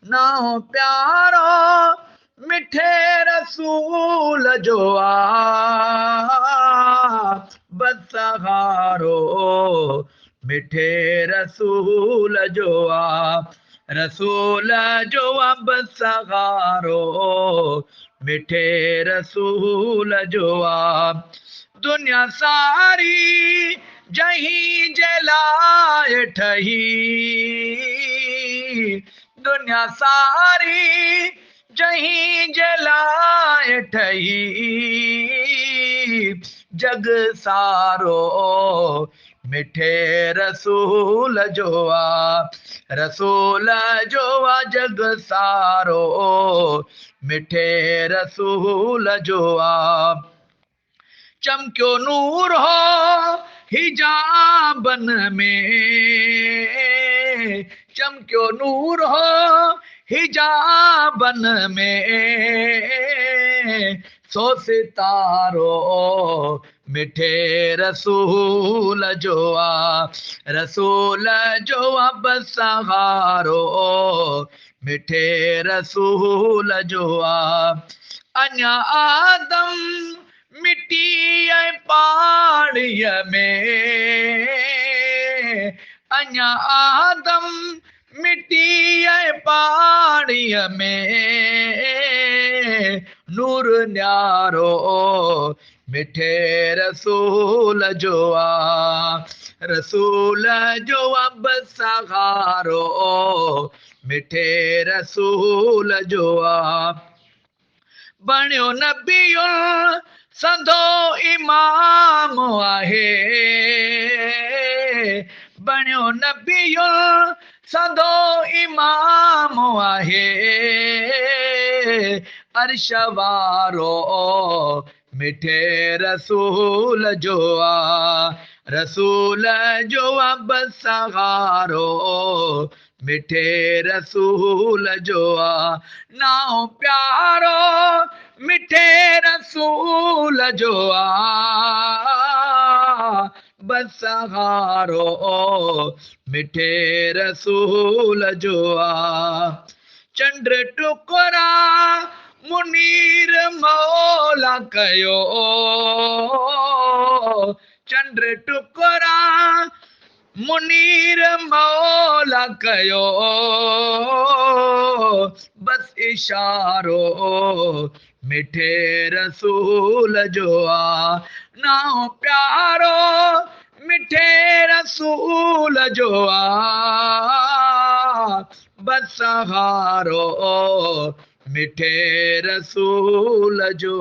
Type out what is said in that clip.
नाओ प्यारो मिठे रसूल जो बस सहारो मिठे रसूल जो रसूल जो बस सहारो मिठे रसूल जो दुनिया सारी जही जलाए ठही दुनिया सारी जही जलाए ठही जग सारो मिठे रसूल जो रसूल जो जग सारो मिठे रसूल जो चमक्यो नूर हो हिजाबन में चमक्यो नूर हो हिजाबन में सो सितारो मिठे रसूल जो रसूल जो बस सहारो मिठे रसूल जो अञा आदम मिट्टी पाणीअ में अञा आदम मिट्टी पाणीअ में नूर न्यारो मिठे रसूल जो रसूल जो बस सहारो मिठे रसूल जो बणियो नबियुल संदो इमाम आहे बणियो नबियुल संदो इमाम आहे अर्श वारो मिठे रसूल जो रसूल जो बस सहारो मिठे रसूल जो नाओ प्यारो मिठे रसूल जो बस सहारो मिठे रसूल जो चंड टुकरा मुनीर मौला कयो चंड टुकरा मुनीर मौला कयो बस इशारो मिठे रसूल जो नाओ प्यारो मिठे रसूल जो बस सहारो मिठे रसूल जो